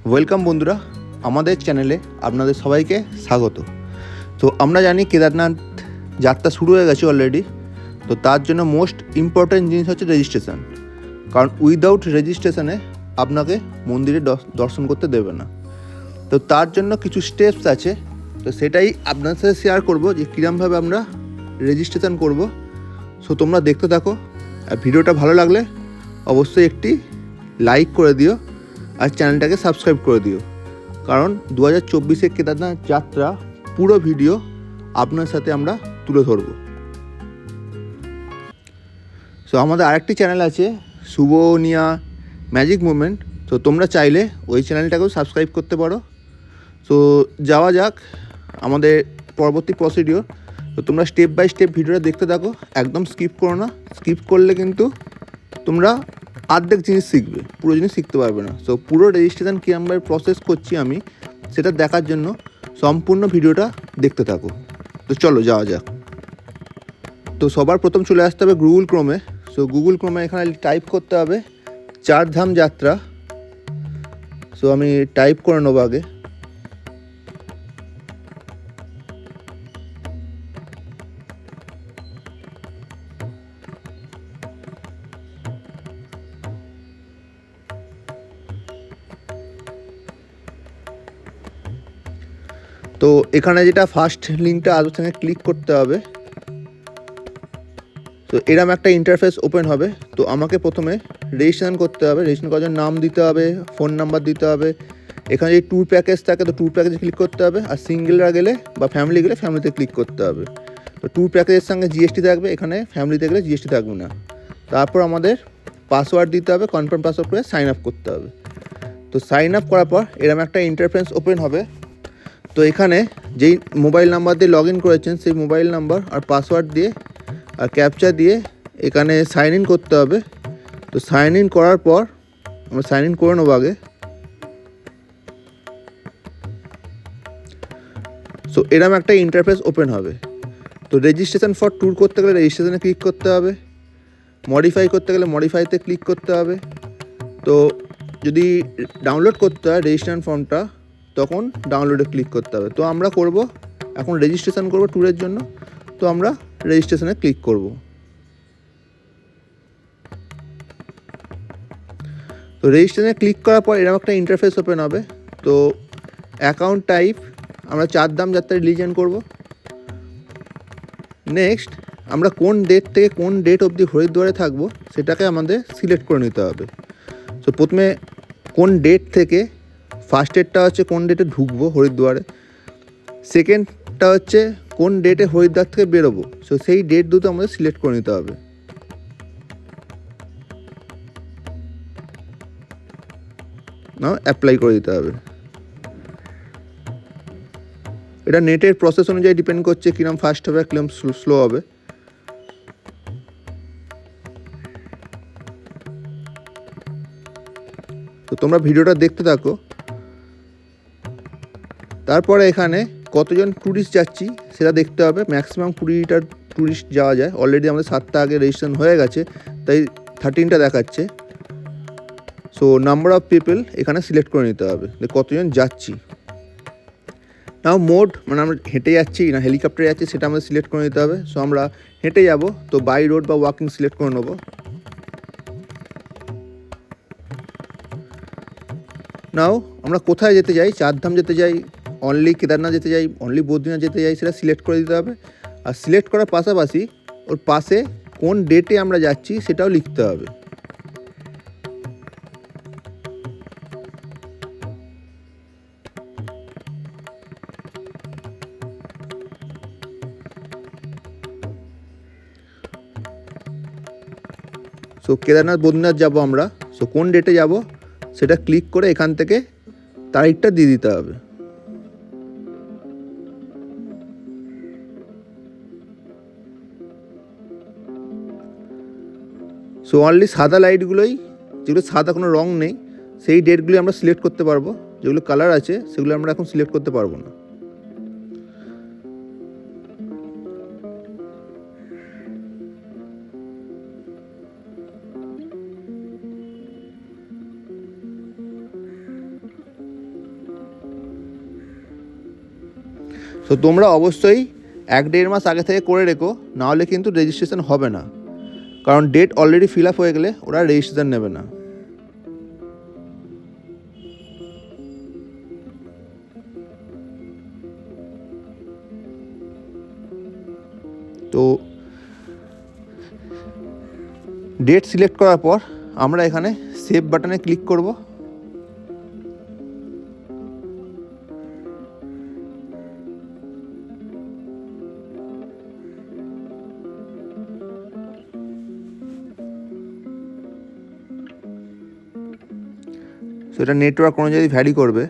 Welcome বন্ধুরা, আমাদের চ্যানেলে আপনাদের সবাইকে স্বাগত। তো আমরা জানি কেদারনাথ যাত্রা শুরু হয়ে গেছে অলরেডি। তো তার জন্য মোস্ট ইম্পর্ট্যান্ট জিনিস হচ্ছে রেজিস্ট্রেশন, কারণ উইদাউট রেজিস্ট্রেশনে আপনাকে মন্দিরে দর্শন করতে দেবে না। তো তার জন্য কিছু স্টেপস আছে, তো সেটাই আপনার সাথে শেয়ার করব যে কীরকমভাবে আমরা রেজিস্ট্রেশন করব। সো তোমরা দেখতে থাকো, আর ভিডিওটা ভালো লাগলে অবশ্যই একটি লাইক করে দিও আর চ্যানেলটাকে সাবস্ক্রাইব করে দিও, কারণ 2024 কেদারনাথ যাত্রা পুরো ভিডিও আপনার সাথে আমরা তুলে ধরব। সো আমাদের আরেকটি চ্যানেল আছে শুভনিয়া ম্যাজিক মুভমেন্ট, তো তোমরা চাইলে ওই চ্যানেলটাকেও সাবস্ক্রাইব করতে পারো। তো যাওয়া যাক আমাদের পরবর্তী প্রসিডিওর। তো তোমরা স্টেপ বাই স্টেপ ভিডিওটা দেখতে থাকো, একদম স্কিপ করো না। স্কিপ করলে কিন্তু তোমরা অর্ধেক জিনিস শিখবে, পুরো জিনিস শিখতে পারবে না। সো পুরো রেজিস্ট্রেশন কী আমরা প্রসেস করছি আমি, সেটা দেখার জন্য সম্পূর্ণ ভিডিওটা দেখতে থাকো। তো চলো যাওয়া যাক। তো সবার প্রথম চলে আসতে হবে গুগল ক্রোমে। সো গুগল ক্রোমে এখানে টাইপ করতে হবে চারধাম যাত্রা। সো আমি টাইপ করে নেবো আগে। তো এখানে যেটা ফার্স্ট লিঙ্কটা আসবে সেখানে ক্লিক করতে হবে। তো এরম একটা ইন্টারফেস ওপেন হবে। তো আমাকে প্রথমে রেজিস্ট্রেশন করতে হবে। রেজিস্ট্রেশন করার জন্য নাম দিতে হবে, ফোন নাম্বার দিতে হবে। এখানে যদি ট্যুর প্যাকেজ থাকে তো ট্যুর প্যাকেজে ক্লিক করতে হবে, আর সিঙ্গেলরা গেলে বা ফ্যামিলি গেলে ফ্যামিলিতে ক্লিক করতে হবে। তো ট্যুর প্যাকেজের সঙ্গে জিএসটি থাকবে, এখানে ফ্যামিলিতে গেলে জিএসটি থাকবে না। তারপর আমাদের পাসওয়ার্ড দিতে হবে, কনফার্ম পাসওয়ার্ড করে সাইন আপ করতে হবে। তো সাইন আপ করার পর এরম একটা ইন্টারফেস ওপেন হবে। তো এখানে যেই মোবাইল নাম্বার দিয়ে লগ ইন করেছেন সেই মোবাইল নাম্বার আর পাসওয়ার্ড দিয়ে আর ক্যাপচা দিয়ে এখানে সাইন ইন করতে হবে। তো সাইন ইন করার পর আমরা সাইন ইন করে নেবো আগে। সো এরম একটা ইন্টারফেস ওপেন হবে। তো রেজিস্ট্রেশন ফর ট্যুর করতে গেলে রেজিস্ট্রেশনে ক্লিক করতে হবে, মডিফাই করতে গেলে মডিফাইতে ক্লিক করতে হবে। তো যদি ডাউনলোড করতে হয় রেজিস্ট্রেশন ফর্মটা, তখন ডাউনলোডে ক্লিক করতে হবে। তো আমরা করব এখন রেজিস্ট্রেশন করব ট্যুরের জন্য, তো আমরা রেজিস্ট্রেশনে ক্লিক করব। তো রেজিস্ট্রেশনে ক্লিক করার পর এরকম একটা ইন্টারফেস ওপেন হবে। তো অ্যাকাউন্ট টাইপ আমরা চারধাম যাত্রা রিলিজিয়ন করব। নেক্সট আমরা কোন ডেট থেকে কোন ডেট অবধি হরিদ্বারে থাকবো সেটাকে আমাদের সিলেক্ট করে নিতে হবে। সো প্রথমে কোন ডেট থেকে, ফার্স্ট ডেটটা হচ্ছে কোন ডেটে ঢুকবো হরিদ্বারে, সেকেন্ডটা হচ্ছে কোন ডেটে হরিদ্বার থেকে বেরোবো। সো সেই ডেট দুটো আমাদের সিলেক্ট করে নিতে হবে। না অ্যাপ্লাই করে দিতে হবে। এটা নেটের প্রসেস অনুযায়ী ডিপেন্ড করছে কিরম ফাস্ট হবে কিরম স্লো হবে। তো তোমরা ভিডিওটা দেখতে থাকো। তারপরে এখানে কতজন ট্যুরিস্ট যাচ্ছি সেটা দেখতে হবে। ম্যাক্সিমাম 20টা ট্যুরিস্ট যাওয়া যায়। অলরেডি আমাদের 7টা আগে রেজিস্ট্রেশন হয়ে গেছে, তাই 13টা দেখাচ্ছে। সো নাম্বার অফ পিপল এখানে সিলেক্ট করে নিতে হবে যে কতজন যাচ্ছি। নাও মোড মানে আমরা হেঁটে যাচ্ছি না হেলিকপ্টারে যাচ্ছি সেটা আমাদের সিলেক্ট করে নিতে হবে। সো আমরা হেঁটে যাব, তো বাই রোড বা ওয়াকিং সিলেক্ট করে নেবো। নাও আমরা কোথায় যেতে যাই, চারধাম যেতে যাই, অনলি কেদারনাথ যেতে যাই, অনলি বদ্রীনাথ যেতে যাই, সেটা সিলেক্ট করে দিতে হবে। আর সিলেক্ট করার পাশাপাশি ওর পাশে কোন ডেটে আমরা যাচ্ছি সেটাও লিখতে হবে। সো কেদারনাথ বদ্রীনাথ যাব আমরা, সো কোন ডেটে যাব সেটা ক্লিক করে এখান থেকে তারিখটা দিয়ে দিতে হবে। সো অনলি সাদা লাইটগুলোই, যেগুলো সাদা কোনো রং নেই, সেই ডেটগুলি আমরা সিলেক্ট করতে পারবো। যেগুলো কালার আছে সেগুলো আমরা এখন সিলেক্ট করতে পারবো না। তো তোমরা অবশ্যই 1-1.5 মাস আগে থেকে করে রেখো, নাহলে কিন্তু রেজিস্ট্রেশন হবে না, কারণ ডেট অলরেডি ফিল আপ হয়ে গেলে ওরা রেজিস্ট্রেশন নেবে না। তো ডেট সিলেক্ট করার পর আমরা এখানে সেভ বাটনে ক্লিক করব। সেটা নেটওয়ার্ক অনুযায়ী ভ্যারি করবে।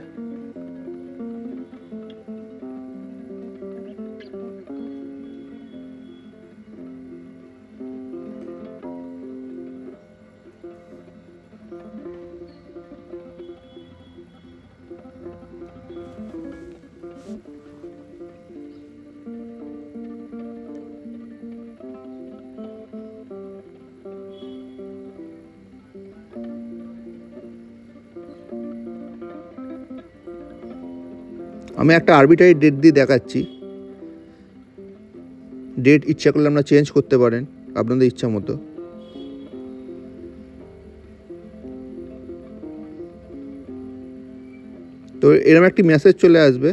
আমি একটা আরবিট্রারি ডেট দিয়ে দেখাচ্ছি। ডেট ইচ্ছা করলে আমরা চেঞ্জ করতে পারেন আপনাদের ইচ্ছা মতো। তো এরকম একটি মেসেজ চলে আসবে।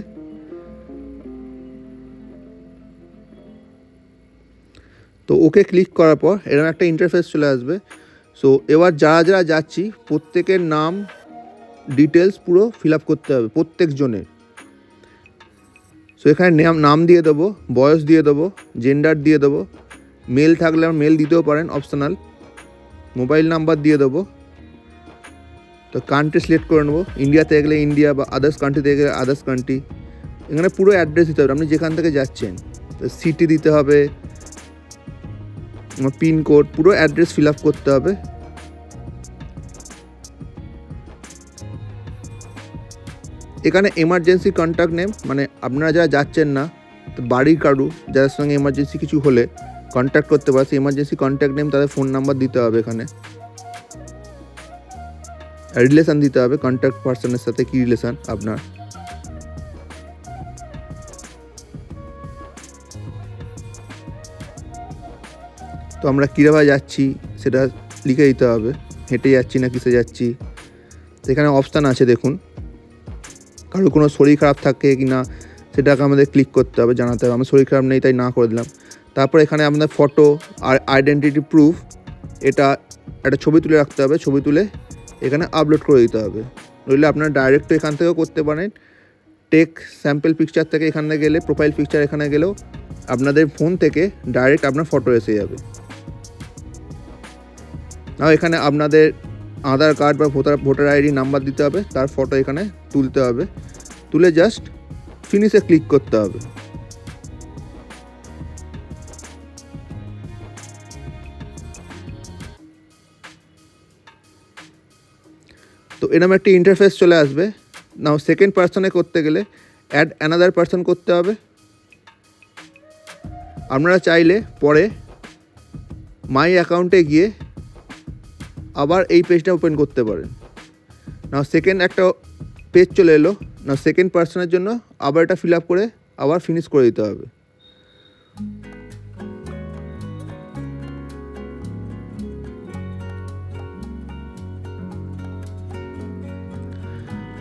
তো ওকে ক্লিক করার পর এরকম একটা ইন্টারফেস চলে আসবে। সো এবার যারা যারা যাচ্ছি প্রত্যেকের নাম ডিটেলস পুরো ফিল আপ করতে হবে প্রত্যেকজনের। সো এখানে নাম দিয়ে দেবো, বয়স দিয়ে দেবো, জেন্ডার দিয়ে দেবো, মেল থাকলে মেল দিতেও পারেন অপশনাল, মোবাইল নাম্বার দিয়ে দেবো। তো কান্ট্রি সিলেক্ট করে নেবো, ইন্ডিয়াতে গেলে ইন্ডিয়া বা আদার্স কান্ট্রিতে গেলে আদার্স কান্ট্রি। এখানে পুরো অ্যাড্রেস দিতে হবে আপনি যেখান থেকে যাচ্ছেন। তো সিটি দিতে হবে, পিনকোড, পুরো অ্যাড্রেস ফিল আপ করতে হবে। এখানে এমার্জেন্সি কন্ট্যাক্ট নেম, মানে আপনারা যারা যাচ্ছেন না, তো বাড়ির কারু যাদের সঙ্গে এমার্জেন্সি কিছু হলে কন্ট্যাক্ট করতে পারে, সেই এমার্জেন্সি কন্ট্যাক্ট নেম, তাদের ফোন নাম্বার দিতে হবে। এখানে রিলেশান দিতে হবে, কন্ট্যাক্ট পার্সনের সাথে কী রিলেশান আপনার। তো আমরা কীভাবে যাচ্ছি সেটা লিখে দিতে হবে, হেঁটে যাচ্ছি না কিসে যাচ্ছি। এখানে অপশান আছে দেখুন, কারো কোনো শরীর খারাপ থাকে কি না সেটাকে আমাদের ক্লিক করতে হবে, জানাতে হবে। আমার শরীর খারাপ নেই তাই না করে দিলাম। তারপর এখানে আমাদের ফটো আর আইডেন্টিটি প্রুফ, এটা একটা ছবি তুলে রাখতে হবে, ছবি তুলে এখানে আপলোড করে দিতে হবে। নইলে আপনারা ডাইরেক্ট এখান থেকেও করতে পারেন। টেক স্যাম্পল পিকচার থেকে এখানে গেলে, প্রোফাইল পিকচার এখানে গেলেও আপনাদের ফোন থেকে ডাইরেক্ট আপনার ফটো এসে যাবে। আর এখানে আপনাদের আধার কার্ড বা ভোটার আইডি নাম্বার দিতে হবে, তার ফটো এখানে তুলতে হবে, তুলে জাস্ট ফিনিশে ক্লিক করতে হবে। তো এরকম একটি ইন্টারফেস চলে আসবে। নাও সেকেন্ড পার্সনে করতে গেলে অ্যাড অ্যানাদার পার্সন করতে হবে। আপনারা চাইলে পরে মাই অ্যাকাউন্টে গিয়ে আবার এই পেজটা ওপেন করতে পারেন। নাও সেকেন্ড একটা পেজ চলে এলো। নাও সেকেন্ড পার্সনের জন্য আবার এটা ফিল আপ করে আবার ফিনিশ করে দিতে হবে।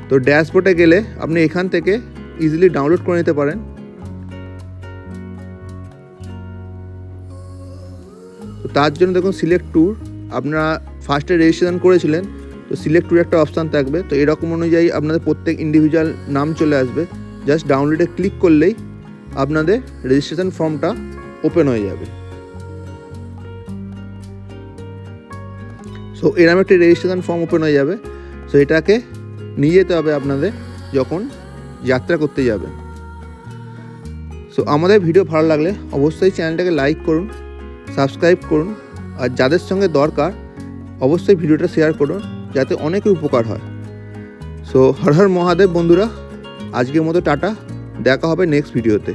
তো ড্যাশবোর্ডে গেলে আপনি এখান থেকে ইজিলি ডাউনলোড করে নিতে পারেন। তো তার জন্য দেখুন সিলেক্ট ট্যুর, আপনারা ফার্স্টে রেজিস্ট্রেশন করেছিলেন, তো সিলেক্ট ট্যুর একটা অপশান থাকবে। তো এরকম অনুযায়ী আপনাদের প্রত্যেক ইন্ডিভিজুয়াল নাম চলে আসবে। জাস্ট ডাউনলোডে ক্লিক করলেই আপনাদের রেজিস্ট্রেশন ফর্মটা ওপেন হয়ে যাবে। সো এরকম একটি রেজিস্ট্রেশন ফর্ম ওপেন হয়ে যাবে। সো এটাকে নিয়ে যেতে হবে আপনাদের যখন যাত্রা করতে যাবেন। সো আমাদের ভিডিও ভালো লাগলে অবশ্যই চ্যানেলটাকে লাইক করুন, সাবস্ক্রাইব করুন, আর যাদের সঙ্গে দরকার অবশ্যই ভিডিওটা শেয়ার করুন যাতে অনেকের উপকার হয়। সো হর হর মহাদেব বন্ধুরা, আজকের মতো টাটা, দেখা হবে নেক্সট ভিডিওতে।